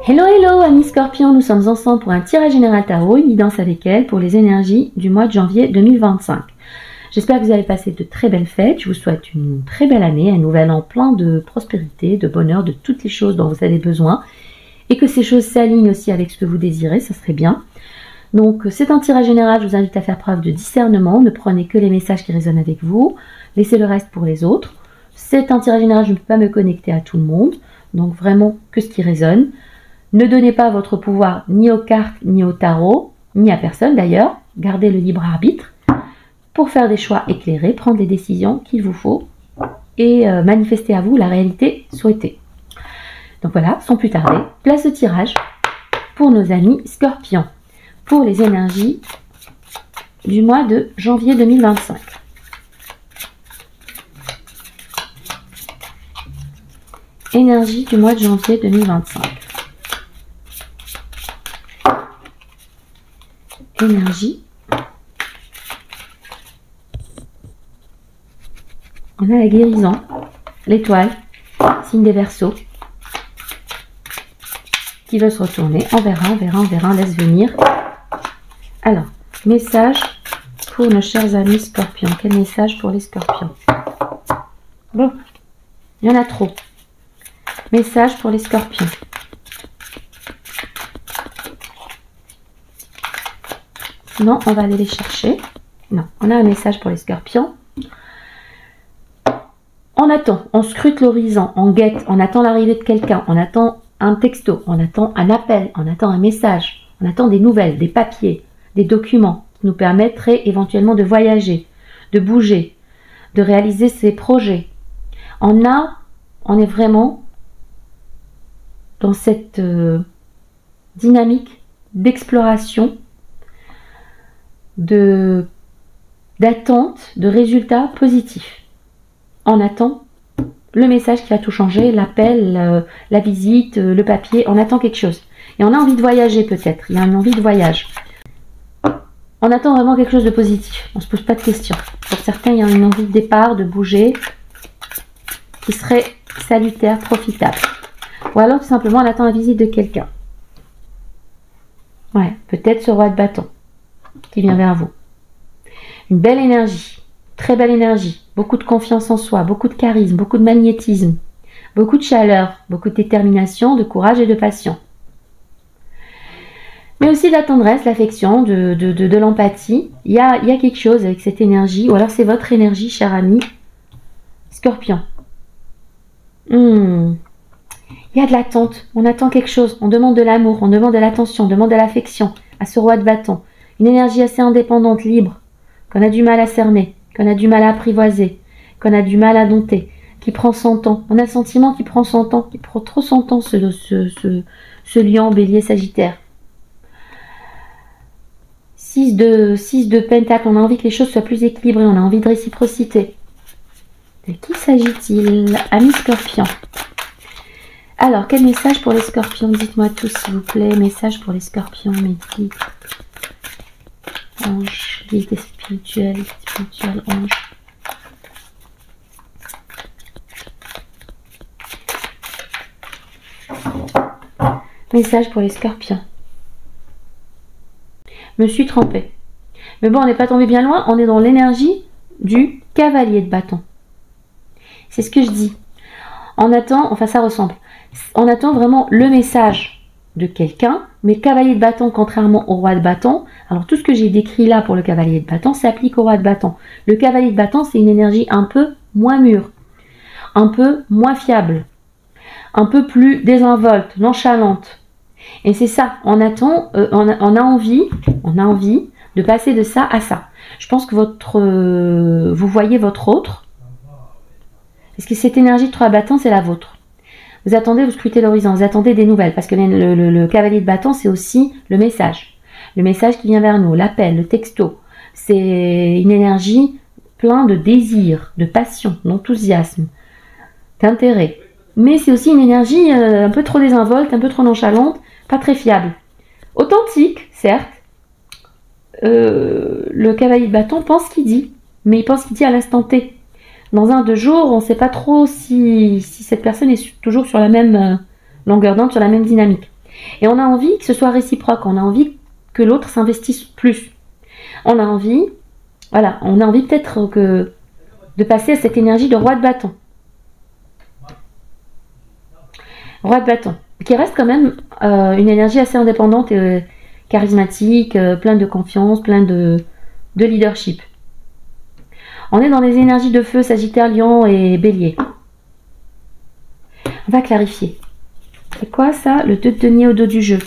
Hello hello amis scorpions, nous sommes ensemble pour un tirage général tarot, une guidance avec elle pour les énergies du mois de janvier 2025. J'espère que vous avez passé de très belles fêtes, je vous souhaite une très belle année, un nouvel an plein de prospérité, de bonheur, de toutes les choses dont vous avez besoin et que ces choses s'alignent aussi avec ce que vous désirez, ça serait bien. Donc c'est un tirage général, je vous invite à faire preuve de discernement, ne prenez que les messages qui résonnent avec vous, laissez le reste pour les autres. C'est un tirage général, je ne peux pas me connecter à tout le monde, donc vraiment que ce qui résonne. Ne donnez pas votre pouvoir ni aux cartes, ni au tarot, ni à personne d'ailleurs. Gardez le libre arbitre pour faire des choix éclairés, prendre les décisions qu'il vous faut et manifester à vous la réalité souhaitée. Donc voilà, sans plus tarder, place au tirage pour nos amis scorpions, pour les énergies du mois de janvier 2025. Énergie du mois de janvier 2025. Énergie. On a la guérison, l'étoile, signe des Verseaux, qui veut se retourner. On verra, laisse venir. Alors, message pour nos chers amis scorpions. Quel message pour les scorpions? Bon, il y en a trop. Message pour les scorpions. Non, on va aller les chercher. Non, on a un message pour les scorpions. On attend, on scrute l'horizon, on guette, on attend l'arrivée de quelqu'un, on attend un texto, on attend un appel, on attend un message, on attend des nouvelles, des papiers, des documents qui nous permettraient éventuellement de voyager, de bouger, de réaliser ses projets. On est vraiment dans cette dynamique d'exploration, d'attente de résultats positifs. On attend le message qui va tout changer, l'appel, la visite, le papier, on attend quelque chose. Et on a envie de voyager peut-être, il y a une envie de voyage. On attend vraiment quelque chose de positif, on ne se pose pas de questions. Pour certains, il y a une envie de départ, de bouger, qui serait salutaire, profitable. Ou alors tout simplement on attend la visite de quelqu'un. Ouais, peut-être ce roi de bâton qui vient vers vous. Une belle énergie, très belle énergie, beaucoup de confiance en soi, beaucoup de charisme, beaucoup de magnétisme, beaucoup de chaleur, beaucoup de détermination, de courage et de passion. Mais aussi de la tendresse, l'affection, de l'empathie. Il y a quelque chose avec cette énergie, ou alors c'est votre énergie, cher ami scorpion. Il y a de l'attente, on attend quelque chose, on demande de l'amour, on demande de l'attention, on demande de l'affection à ce roi de bâton. Une énergie assez indépendante, libre, qu'on a du mal à cerner, qu'on a du mal à apprivoiser, qu'on a du mal à dompter, qui prend son temps. On a le sentiment qu'il prend son temps, qu'il prend trop son temps, ce lion, bélier, sagittaire. 6 de pentacle, on a envie que les choses soient plus équilibrées, on a envie de réciprocité. De qui s'agit-il, amis scorpions? Alors, quel message pour les scorpions? Dites-moi tous, s'il vous plaît. Message pour les scorpions, mes guides. Ange, guide spirituel, ange. Message pour les scorpions. Me suis trompée. Mais bon, on n'est pas tombé bien loin, on est dans l'énergie du cavalier de bâton. C'est ce que je dis. On attend, enfin ça ressemble. On attend vraiment le message de quelqu'un, mais le cavalier de bâton, contrairement au roi de bâton, alors tout ce que j'ai décrit là pour le cavalier de bâton s'applique au roi de bâton. Le cavalier de bâton, c'est une énergie un peu moins mûre, un peu moins fiable, un peu plus désinvolte, nonchalante. Et c'est ça, on attend, on a envie de passer de ça à ça. Je pense que vous voyez votre autre, parce que cette énergie de trois bâtons, c'est la vôtre. Vous attendez, vous scrutez l'horizon, vous attendez des nouvelles, parce que le cavalier de bâton, c'est aussi le message. Le message qui vient vers nous, l'appel, le texto. C'est une énergie pleine de désir, de passion, d'enthousiasme, d'intérêt. Mais c'est aussi une énergie un peu trop désinvolte, un peu trop nonchalante, pas très fiable. Authentique, certes. Le cavalier de bâton pense ce qu'il dit, mais il pense ce qu'il dit à l'instant T. Dans 1-2 jours, on ne sait pas trop si cette personne est toujours sur la même longueur d'onde, sur la même dynamique. Et on a envie que ce soit réciproque, on a envie que l'autre s'investisse plus. On a envie, voilà, on a envie peut-être de passer à cette énergie de roi de bâton. Roi de bâton, qui reste quand même une énergie assez indépendante et charismatique, plein de confiance, plein de leadership. On est dans les énergies de feu, Sagittaire, Lion et Bélier. On va clarifier. C'est quoi ça? Le 2 de denier au dos du jeu.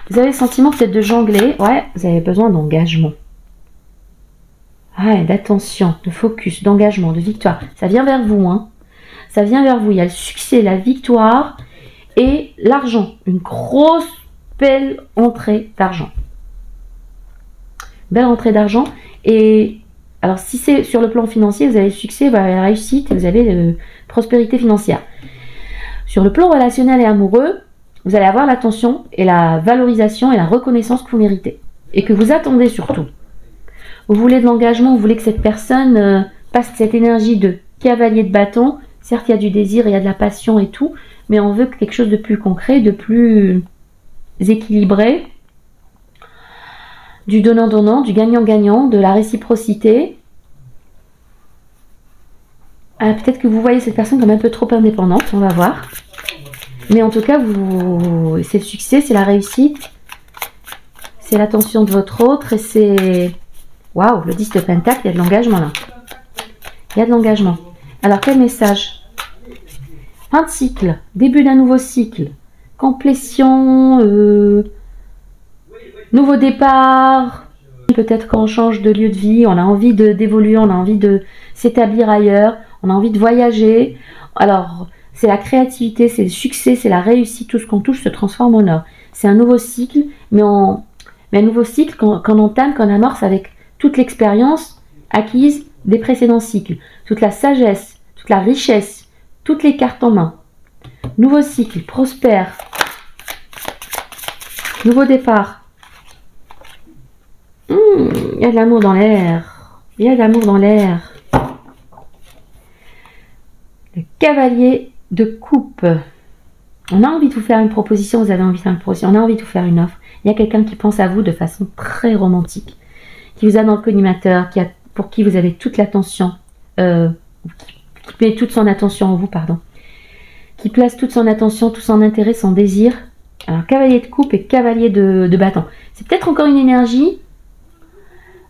Vous avez le sentiment peut-être de jongler. Ouais, vous avez besoin d'engagement. Ouais, d'attention, de focus, d'engagement, de victoire. Ça vient vers vous, hein. Ça vient vers vous. Il y a le succès, la victoire et l'argent. Une grosse, belle entrée d'argent. Belle entrée d'argent. Et alors, si c'est sur le plan financier, vous avez le succès, la réussite et vous avez la prospérité financière. Sur le plan relationnel et amoureux, vous allez avoir l'attention et la valorisation et la reconnaissance que vous méritez. Et que vous attendez surtout. Vous voulez de l'engagement, vous voulez que cette personne passe cette énergie de cavalier de bâton. Certes, il y a du désir, il y a de la passion et tout, mais on veut quelque chose de plus concret, de plus équilibré, du donnant-donnant, du gagnant-gagnant, de la réciprocité. Ah, peut-être que vous voyez cette personne comme un peu trop indépendante, on va voir. Mais en tout cas, c'est le succès, c'est la réussite, c'est l'attention de votre autre et c'est... Waouh, le 10 de Pentacle, il y a de l'engagement là. Il y a de l'engagement. Alors, quel message? Fin de cycle, début d'un nouveau cycle, complétion, nouveau départ. Peut-être quand on change de lieu de vie, on a envie d'évoluer, on a envie de s'établir ailleurs, on a envie de voyager. Alors, c'est la créativité, c'est le succès, c'est la réussite, tout ce qu'on touche se transforme en or. C'est un nouveau cycle, mais un nouveau cycle qu'on entame, qu'on amorce avec toute l'expérience acquise des précédents cycles, toute la sagesse, toute la richesse, toutes les cartes en main. Nouveau cycle, prospère. Nouveau départ. Il y a de l'amour dans l'air. Il y a de l'amour dans l'air. Le cavalier de coupe. On a envie de vous faire une proposition, vous avez envie de faire une proposition, on a envie de vous faire une offre. Il y a quelqu'un qui pense à vous de façon très romantique, qui vous a dans le collimateur, pour qui vous avez toute l'attention, qui met toute son attention en vous, pardon, qui place toute son attention, tout son intérêt, son désir. Alors, cavalier de coupe et cavalier de bâton. C'est peut-être encore une énergie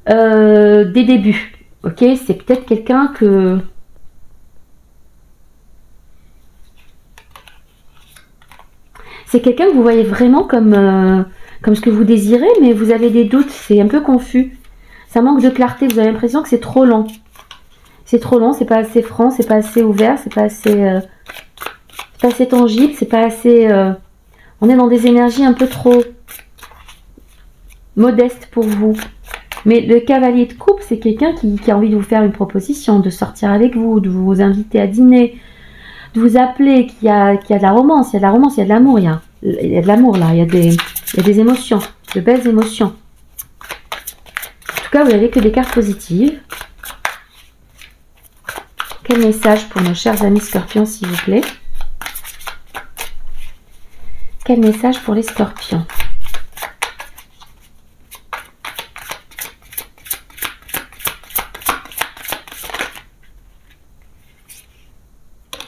des débuts, ok? C'est peut-être quelqu'un que... C'est quelqu'un que vous voyez vraiment comme ce que vous désirez, mais vous avez des doutes, c'est un peu confus. Ça manque de clarté, vous avez l'impression que c'est trop lent. C'est trop long, c'est pas assez franc, c'est pas assez ouvert, c'est pas assez tangible, c'est pas assez... on est dans des énergies un peu trop modestes pour vous. Mais le cavalier de coupe, c'est quelqu'un qui a envie de vous faire une proposition, de sortir avec vous, de vous inviter à dîner, de vous appeler, qu'il y a de la romance, il y a de la romance, il y a de l'amour, il y a de l'amour là, il y a des émotions, de belles émotions. En tout cas, vous n'avez que des cartes positives. Quel message pour nos chers amis scorpions, s'il vous plaît? Quel message pour les scorpions?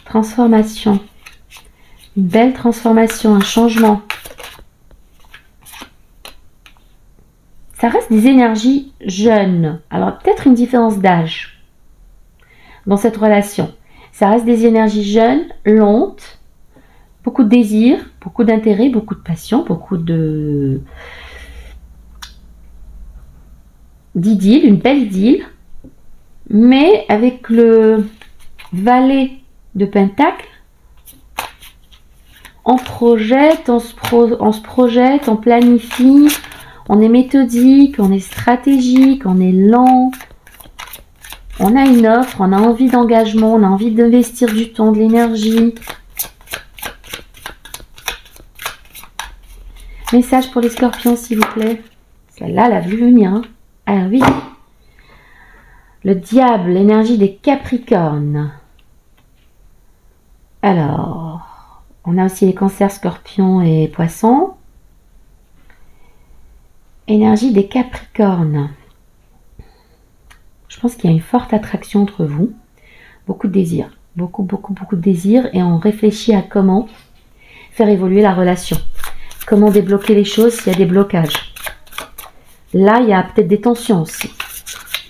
Transformation. Une belle transformation, un changement. Ça reste des énergies jeunes. Alors peut-être une différence d'âge dans cette relation. Ça reste des énergies jeunes, lentes, beaucoup de désir, beaucoup d'intérêt, beaucoup de passion, beaucoup d'idylle, une belle idylle, mais avec le valet de Pentacle, on se projette, on planifie, on est méthodique, on est stratégique, on est lent. On a une offre, on a envie d'engagement, on a envie d'investir du temps, de l'énergie. Message pour les scorpions, s'il vous plaît. Celle-là, elle a vu venir. Hein. Ah oui. Le diable, l'énergie des capricornes. Alors, on a aussi les cancers, scorpions et poissons. Énergie des Capricornes. Je pense qu'il y a une forte attraction entre vous. Beaucoup de désir. Beaucoup de désir. Et on réfléchit à comment faire évoluer la relation. Comment débloquer les choses s'il y a des blocages. Là, il y a peut-être des tensions aussi.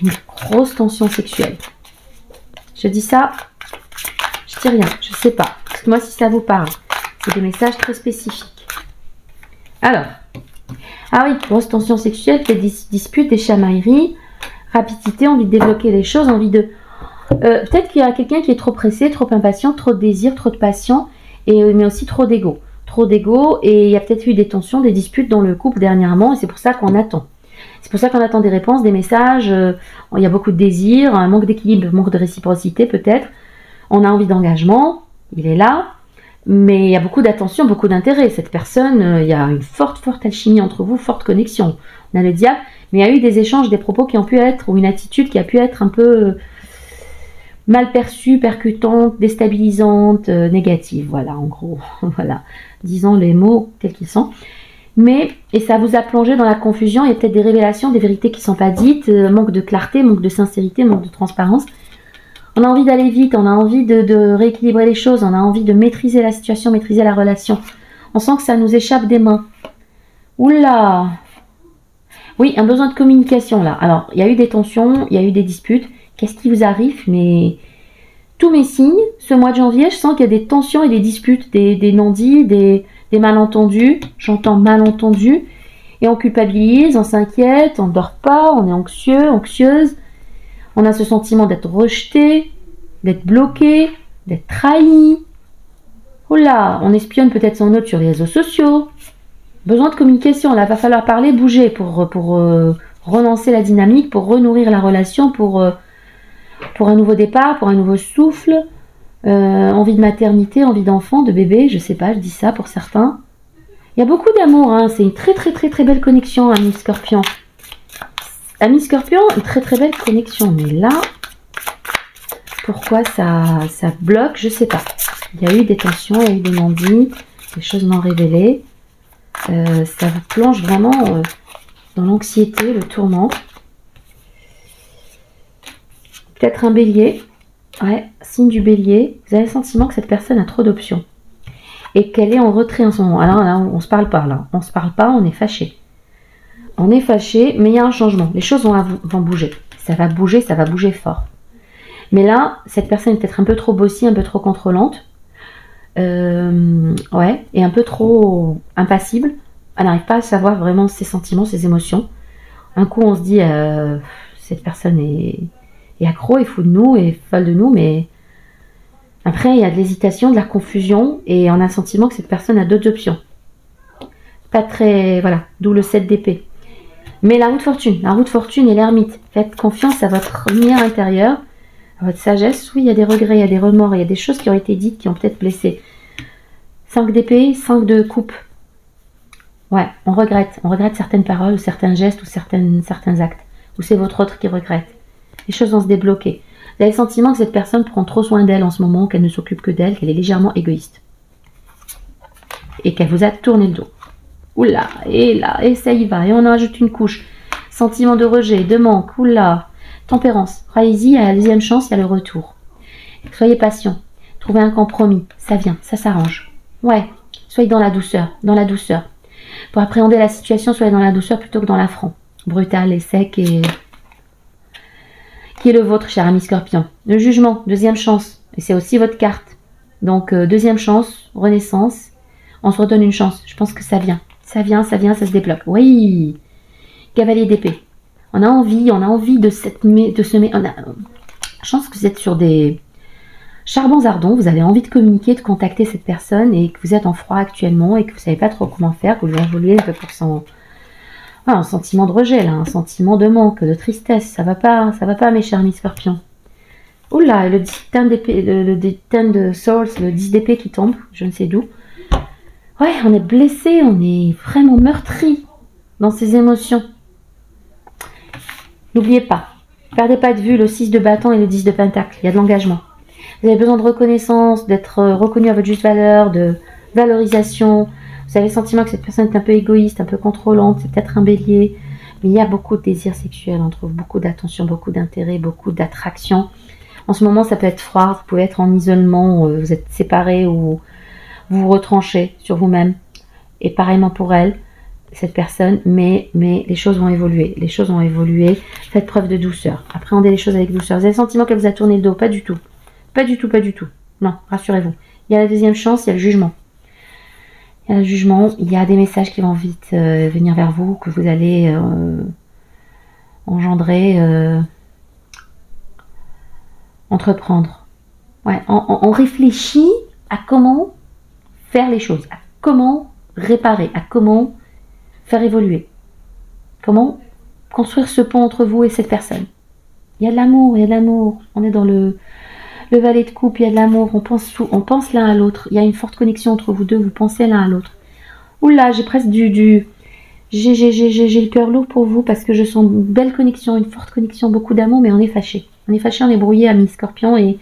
Une grosse tension sexuelle. Je dis ça, je dis rien, je sais pas. Dites-moi si ça vous parle. C'est des messages très spécifiques. Alors, ah oui, grosse tension sexuelle, des disputes, des chamailleries, rapidité, envie de débloquer les choses, envie de... peut-être qu'il y a quelqu'un qui est trop pressé, trop impatient, trop de désir, trop de passion, mais aussi trop d'ego. Trop d'ego, et il y a peut-être eu des tensions, des disputes dans le couple dernièrement, et c'est pour ça qu'on attend. C'est pour ça qu'on attend des réponses, des messages, il y a beaucoup de désir, un manque d'équilibre, manque de réciprocité peut-être. On a envie d'engagement, il est là, mais il y a beaucoup d'attention, beaucoup d'intérêt. Cette personne, il y a une forte alchimie entre vous, forte connexion. On a le diable, mais il y a eu des échanges, des propos qui ont pu être, ou une attitude qui a pu être un peu mal perçue, percutante, déstabilisante, négative. Voilà, en gros, voilà, disons les mots tels qu'ils sont. Mais, et ça vous a plongé dans la confusion, il y a peut-être des révélations, des vérités qui ne sont pas dites, manque de clarté, manque de sincérité, manque de transparence. On a envie d'aller vite, on a envie de rééquilibrer les choses, on a envie de maîtriser la situation, maîtriser la relation. On sent que ça nous échappe des mains. Oula! Oui, un besoin de communication là. Alors, il y a eu des tensions, il y a eu des disputes. Qu'est-ce qui vous arrive? Mais tous mes signes, ce mois de janvier, je sens qu'il y a des tensions et des disputes, des non-dits, des malentendus. J'entends malentendus. Et on culpabilise, on s'inquiète, on ne dort pas, on est anxieux, anxieuse. On a ce sentiment d'être rejeté, d'être bloqué, d'être trahi. Oula, on espionne peut-être son autre sur les réseaux sociaux. Besoin de communication, là, va falloir parler, bouger pour relancer la dynamique, pour renourrir la relation, pour un nouveau départ, pour un nouveau souffle. Envie de maternité, envie d'enfant, de bébé, je sais pas, je dis ça pour certains. Il y a beaucoup d'amour, hein, c'est une très belle connexion, ami Scorpion. Ami Scorpion, une très belle connexion, mais là, pourquoi ça bloque, je sais pas. Il y a eu des tensions, il y a eu des non-dits, des choses non révélées. Ça vous plonge vraiment dans l'anxiété, le tourment. Peut-être un bélier. Ouais, signe du bélier. Vous avez le sentiment que cette personne a trop d'options. Et qu'elle est en retrait en ce moment. Alors là, on se parle pas là. On se parle pas, on est fâché. On est fâché, mais il y a un changement. Les choses vont bouger. Ça va bouger fort. Mais là, cette personne est peut-être un peu trop bossy, un peu trop contrôlante. Ouais, et un peu trop impassible. Elle n'arrive pas à savoir vraiment ses sentiments, ses émotions. Un coup, on se dit, cette personne est accro, est fou de nous, est folle de nous, mais après, il y a de l'hésitation, de la confusion, et on a le sentiment que cette personne a d'autres options. Pas très, voilà, d'où le 7 d'épée. Mais la roue de fortune et l'ermite. Faites confiance à votre lumière intérieure, à votre sagesse. Oui, il y a des regrets, il y a des remords, il y a des choses qui ont été dites qui ont peut-être blessé. 5 d'épée, 5 de coupe. Ouais, on regrette certaines paroles, ou certains gestes, ou certains actes. Ou c'est votre autre qui regrette. Les choses vont se débloquer. Vous avez le sentiment que cette personne prend trop soin d'elle en ce moment, qu'elle ne s'occupe que d'elle, qu'elle est légèrement égoïste. Et qu'elle vous a tourné le dos. Oula, et là, et ça y va, et on en ajoute une couche. Sentiment de rejet, de manque, oula. Tempérance, croyez-y, à la deuxième chance, il y a le retour. Soyez patient, trouvez un compromis, ça vient, ça s'arrange. Ouais, soyez dans la douceur, Pour appréhender la situation, soyez dans la douceur plutôt que dans l'affront. Brutal et sec et... Qui est le vôtre, cher ami Scorpion? Le jugement, deuxième chance. Et c'est aussi votre carte. Donc, deuxième chance, renaissance. On se redonne une chance. Je pense que ça vient. Ça se débloque. Oui. Cavalier d'épée. On a envie de semer. Je pense que vous êtes sur des charbons ardents. Vous avez envie de communiquer, de contacter cette personne et que vous êtes en froid actuellement et que vous ne savez pas trop comment faire, que vous évoluez un peu pour son... Ah, un sentiment de rejet, là, un sentiment de manque, de tristesse. Ça va pas, mes chers amis Scorpions. Oula, le 10 d'épée, le 10 de Swords, le 10 d'épée qui tombe, je ne sais d'où. Ouais, on est blessé, on est vraiment meurtri dans ses émotions. N'oubliez pas, perdez pas de vue le 6 de bâton et le 10 de pentacle. Il y a de l'engagement. Vous avez besoin de reconnaissance, d'être reconnu à votre juste valeur, de valorisation. Vous avez le sentiment que cette personne est un peu égoïste, un peu contrôlante, c'est peut-être un bélier. Mais il y a beaucoup de désir sexuel, on trouve beaucoup d'attention, beaucoup d'intérêt, beaucoup d'attraction. En ce moment, ça peut être froid, vous pouvez être en isolement, vous êtes séparés ou vous vous retranchez sur vous-même. Et pareillement pour elle, cette personne, mais les choses vont évoluer. Les choses vont évoluer. Faites preuve de douceur. Appréhendez les choses avec douceur. Vous avez le sentiment qu'elle vous a tourné le dos? Pas du tout. Pas du tout, pas du tout. Non, rassurez-vous. Il y a la deuxième chance, il y a le jugement. Il y a le jugement, il y a des messages qui vont vite venir vers vous, que vous allez engendrer, entreprendre. Ouais, on réfléchit à comment faire les choses, à comment réparer, à comment faire évoluer, comment construire ce pont entre vous et cette personne. Il y a de l'amour, il y a de l'amour. On est dans le valet de coupe, il y a de l'amour, on pense l'un à l'autre. Il y a une forte connexion entre vous deux, vous pensez l'un à l'autre. Oula, j'ai presque j'ai le cœur lourd pour vous parce que je sens une belle connexion, une forte connexion, beaucoup d'amour, mais on est fâché. On est fâché, on est brouillé, ami Scorpion, et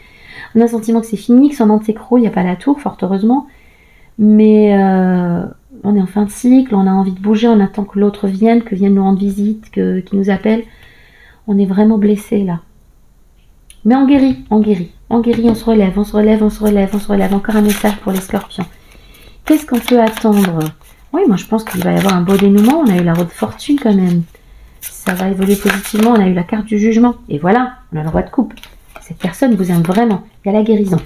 on a le sentiment que c'est fini, que son monde s'écroule, il n'y a pas la tour, fort heureusement. Mais on est en fin de cycle, on a envie de bouger, on attend que l'autre vienne, que vienne nous rendre visite, qu'il nous appelle. On est vraiment blessé là. Mais on guérit, on guérit. On guérit, on se relève, on se relève, on se relève, on se relève. Encore un message pour les Scorpions. Qu'est-ce qu'on peut attendre? Oui, moi je pense qu'il va y avoir un beau dénouement. On a eu la roue de fortune quand même. Ça va évoluer positivement. On a eu la carte du jugement. Et voilà, on a le roi de coupe. Cette personne vous aime vraiment. Il y a la guérison.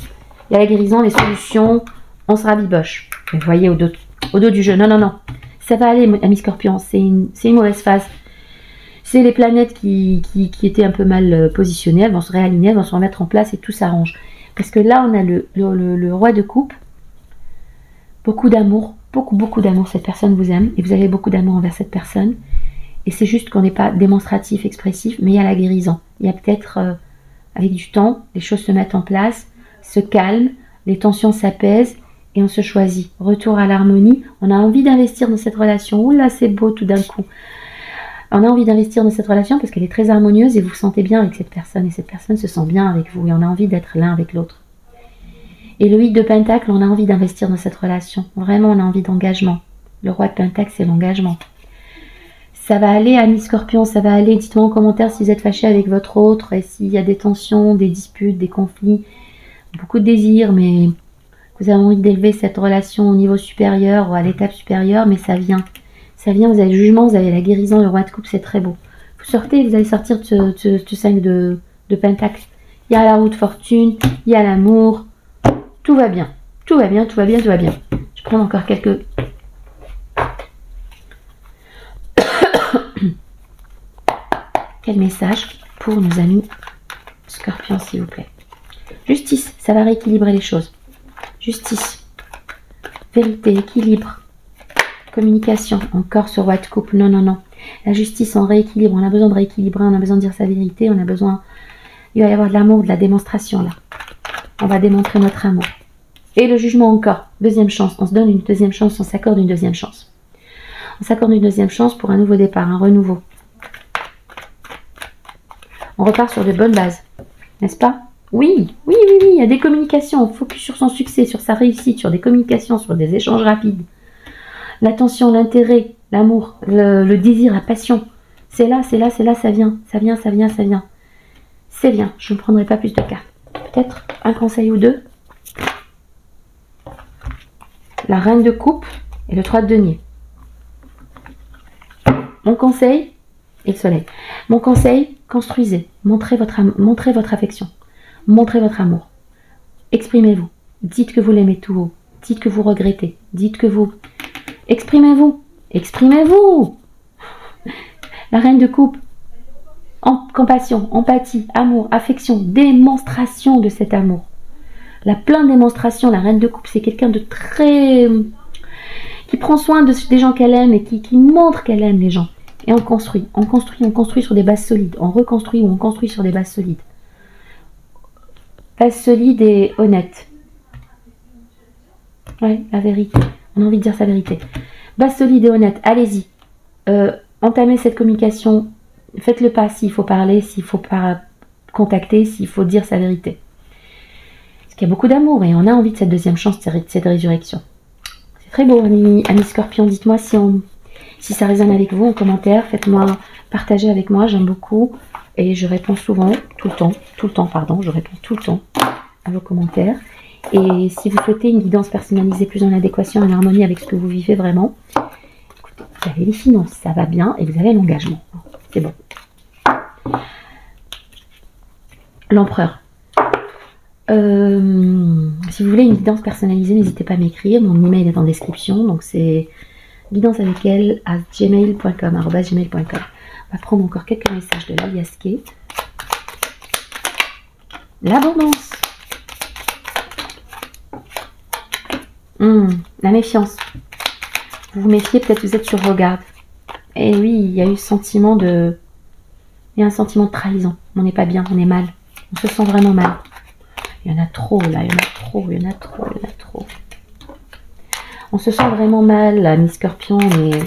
Il y a la guérison, les solutions. On se rabiboche. Mais vous voyez au dos du jeu. Non, non, non. Ça va aller, ami Scorpion. C'est une mauvaise phase. C'est les planètes qui étaient un peu mal positionnées. Elles vont se réaligner, elles vont se remettre en place et tout s'arrange. Parce que là, on a le roi de coupe. Beaucoup d'amour. Beaucoup d'amour. Cette personne vous aime. Et vous avez beaucoup d'amour envers cette personne. Et c'est juste qu'on n'est pas démonstratif, expressif. Mais il y a la guérison. Il y a peut-être, avec du temps, les choses se mettent en place, se calment, les tensions s'apaisent. Et on se choisit. Retour à l'harmonie. On a envie d'investir dans cette relation. Oula, c'est beau tout d'un coup. On a envie d'investir dans cette relation parce qu'elle est très harmonieuse et vous vous sentez bien avec cette personne. Et cette personne se sent bien avec vous. Et on a envie d'être l'un avec l'autre. Et le 8 de Pentacle, on a envie d'investir dans cette relation. Vraiment, on a envie d'engagement. Le roi de Pentacle, c'est l'engagement. Ça va aller, amis Scorpion, ça va aller. Dites-moi en commentaire si vous êtes fâché avec votre autre et s'il y a des tensions, des disputes, des conflits. Beaucoup de désirs, mais vous avez envie d'élever cette relation au niveau supérieur ou à l'étape supérieure, mais ça vient. Ça vient, vous avez le jugement, vous avez la guérison, le roi de coupe, c'est très beau. Vous sortez, vous allez sortir de ce 5 de Pentacle. Il y a la roue de fortune, il y a l'amour. Tout va bien. Tout va bien, tout va bien, tout va bien. Je prends encore quelques... Quel message pour nos amis Scorpions, s'il vous plaît. Justice, ça va rééquilibrer les choses. Justice, vérité, équilibre, communication, encore ce roi de coupe, non, non, non. La justice, on rééquilibre, on a besoin de rééquilibrer, on a besoin de dire sa vérité, on a besoin... Il va y avoir de l'amour, de la démonstration là. On va démontrer notre amour. Et le jugement encore, deuxième chance, on se donne une deuxième chance, on s'accorde une deuxième chance. On s'accorde une deuxième chance pour un nouveau départ, un renouveau. On repart sur de bonnes bases, n'est-ce pas? Oui, oui, oui, oui, il y a des communications, on focus sur son succès, sur sa réussite, sur des communications, sur des échanges rapides. L'attention, l'intérêt, l'amour, le désir, la passion. C'est là, c'est là, c'est là, ça vient, ça vient, ça vient, ça vient. C'est bien, je ne prendrai pas plus de cartes. Peut-être un conseil ou deux. La reine de coupe et le 3 de denier. Mon conseil, et le soleil. Mon conseil, construisez. Montrez votre affection. Montrez votre amour. Exprimez-vous. Dites que vous l'aimez tout haut. Dites que vous regrettez. Dites que vous... Exprimez-vous. Exprimez-vous. La reine de coupe. Compassion, empathie, amour, affection, démonstration de cet amour. La pleine démonstration, la reine de coupe, c'est quelqu'un de très... qui prend soin des gens qu'elle aime et qui montre qu'elle aime les gens. Et on construit sur des bases solides. On reconstruit ou on construit sur des bases solides. Bases solides et honnêtes. Oui, la vérité. On a envie de dire sa vérité. Base solide et honnête, allez-y. Entamez cette communication. Faites le pas s'il faut parler, s'il faut pas contacter, s'il faut dire sa vérité. Parce qu'il y a beaucoup d'amour et on a envie de cette deuxième chance, de cette résurrection. C'est très beau, amis Scorpions. Dites-moi si ça résonne avec vous en commentaire. Faites-moi Partagez avec moi, j'aime beaucoup. Et je réponds souvent, tout le temps, pardon, je réponds tout le temps à vos commentaires. Et si vous souhaitez une guidance personnalisée plus en adéquation, en harmonie avec ce que vous vivez vraiment, écoutez, vous avez les finances, ça va bien, et vous avez l'engagement. C'est bon. L'empereur. Si vous voulez une guidance personnalisée, n'hésitez pas à m'écrire. Mon email est en description, donc c'est guidanceavecelle@gmail.com. On va prendre encore quelques messages de l'alias Kate. L'abondance. La méfiance. Vous vous méfiez, peut-être vous êtes sur vos gardes. Et oui, il y a eu sentiment de... Il y a un sentiment de trahison. On n'est pas bien, on est mal. On se sent vraiment mal. Il y en a trop là, il y en a trop, il y en a trop, il y en a trop. On se sent vraiment mal, la mi-scorpion, on est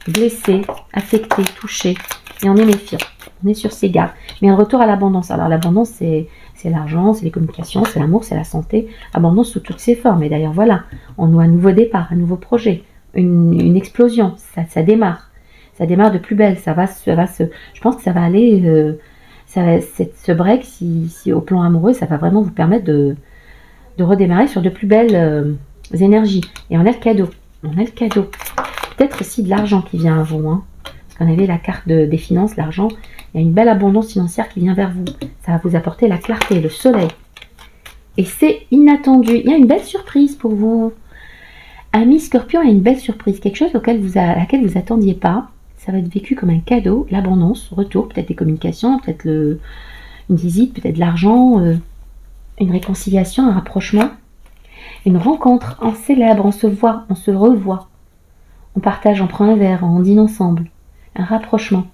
blessé, affecté, touché. Et on est méfiant. On est sur ses gardes. Mais un retour à l'abondance. Alors l'abondance, c'est l'argent, c'est les communications, c'est l'amour, c'est la santé. Abondance sous toutes ses formes. Et d'ailleurs, voilà, on a un nouveau départ, un nouveau projet, une explosion. Ça démarre. Ça démarre de plus belle. Je pense que ça va aller... ce break, si au plan amoureux, ça va vraiment vous permettre de redémarrer sur de plus belles énergies. Et on a le cadeau. On a le cadeau. Peut-être aussi de l'argent qui vient à vous. Hein. Parce qu'on avait la carte des finances, l'argent. Il y a une belle abondance financière qui vient vers vous. Ça va vous apporter la clarté, le soleil. Et c'est inattendu. Il y a une belle surprise pour vous. Ami Scorpion, il y a une belle surprise. Quelque chose à laquelle vous attendiez pas. Ça va être vécu comme un cadeau, l'abondance, retour, peut-être des communications, peut-être une visite, peut-être de l'argent, une réconciliation, un rapprochement, une rencontre, on célèbre, on se voit, on se revoit, on partage, on prend un verre, on dîne ensemble, un rapprochement.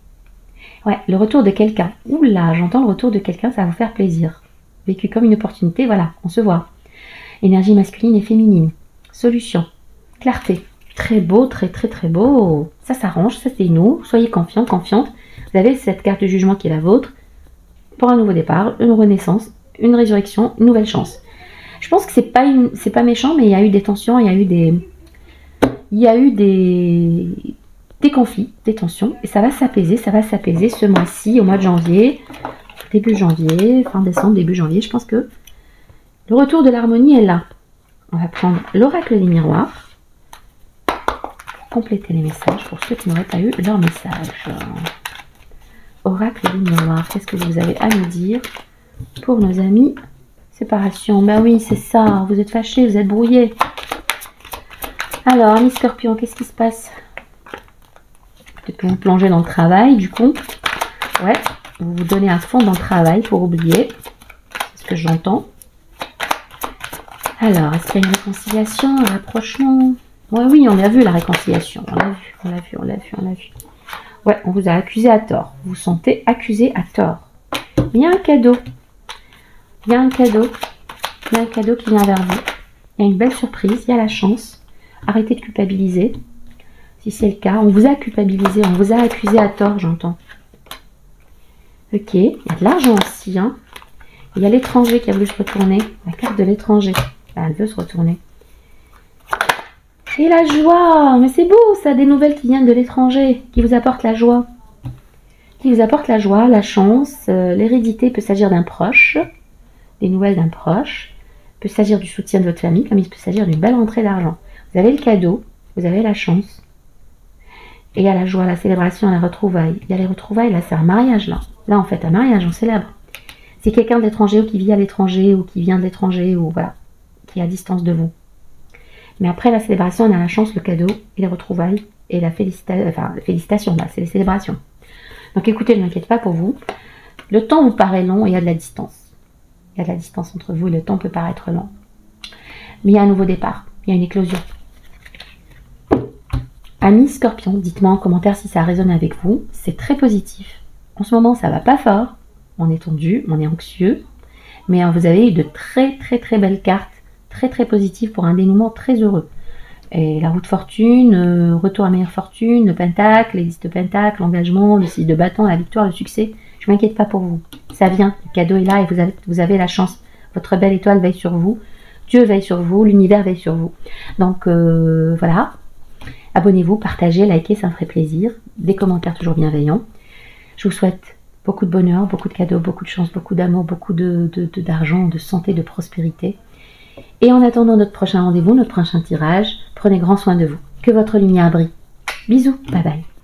Ouais, le retour de quelqu'un. Oula, j'entends le retour de quelqu'un, ça va vous faire plaisir. Vécu comme une opportunité, voilà, on se voit. Énergie masculine et féminine. Solution, clarté. Très beau, très très très beau. Ça s'arrange, ça c'est nous. Soyez confiants, confiantes. Vous avez cette carte de jugement qui est la vôtre. Pour un nouveau départ, une renaissance, une résurrection, une nouvelle chance. Je pense que c'est pas méchant, mais il y a eu des tensions, il y a eu des conflits, des tensions. Et ça va s'apaiser ce mois-ci, au mois de janvier, début janvier, fin décembre, début janvier. Je pense que le retour de l'harmonie est là. On va prendre l'oracle des miroirs. Compléter les messages pour ceux qui n'auraient pas eu leur message. Oracle du miroir, qu'est-ce que vous avez à nous dire pour nos amis séparation? Ben oui, c'est ça, vous êtes fâchés, vous êtes brouillés. Alors, amis Scorpion, qu'est-ce qui se passe? Peut-être que vous plongez dans le travail, du coup. Ouais, vous vous donnez à fond dans le travail pour oublier. C'est ce que j'entends. Alors, est-ce qu'il y a une réconciliation, un rapprochement? Ouais, oui, on a vu la réconciliation. On l'a vu. Ouais, on vous a accusé à tort. Vous vous sentez accusé à tort. Mais il y a un cadeau. Il y a un cadeau qui vient vers vous. Il y a une belle surprise, il y a la chance. Arrêtez de culpabiliser. Si c'est le cas, on vous a culpabilisé, on vous a accusé à tort, j'entends. Ok, il y a de l'argent aussi. Hein. Il y a l'étranger qui a voulu se retourner. La carte de l'étranger. Elle veut se retourner. Et la joie, mais c'est beau ça, des nouvelles qui viennent de l'étranger, qui vous apportent la joie. Qui vous apportent la joie, la chance, l'hérédité, peut s'agir d'un proche, des nouvelles d'un proche, peut s'agir du soutien de votre famille, comme il peut s'agir d'une belle rentrée d'argent. Vous avez le cadeau, vous avez la chance, et il y a la joie, la célébration, la retrouvaille. Il y a les retrouvailles, là c'est un mariage là. Là en fait un mariage, on célèbre. C'est quelqu'un de l'étranger ou qui vit à l'étranger ou qui vient de l'étranger ou voilà, qui est à distance de vous. Mais après la célébration, on a la chance, le cadeau et les retrouvailles et la félicitation, là, c'est les célébrations. Donc écoutez, ne m'inquiète pas pour vous. Le temps vous paraît long et il y a de la distance. Il y a de la distance entre vous et le temps peut paraître long. Mais il y a un nouveau départ, il y a une éclosion. Amis Scorpion, dites-moi en commentaire si ça résonne avec vous. C'est très positif. En ce moment, ça va pas fort. On est tendu, on est anxieux. Mais vous avez eu de très très très belles cartes. Très très positif pour un dénouement très heureux. Et la roue de fortune, retour à meilleure fortune, le pentacle, les 10 de pentacle, l'engagement, le 6 de bâton, la victoire, le succès. Je m'inquiète pas pour vous. Ça vient, le cadeau est là et vous avez la chance. Votre belle étoile veille sur vous. Dieu veille sur vous, l'univers veille sur vous. Donc voilà. Abonnez-vous, partagez, likez, ça me ferait plaisir. Des commentaires toujours bienveillants. Je vous souhaite beaucoup de bonheur, beaucoup de cadeaux, beaucoup de chance, beaucoup d'amour, beaucoup d'argent, de santé, de prospérité. Et en attendant notre prochain rendez-vous, notre prochain tirage, prenez grand soin de vous. Que votre lumière brille. Bisous, bye bye.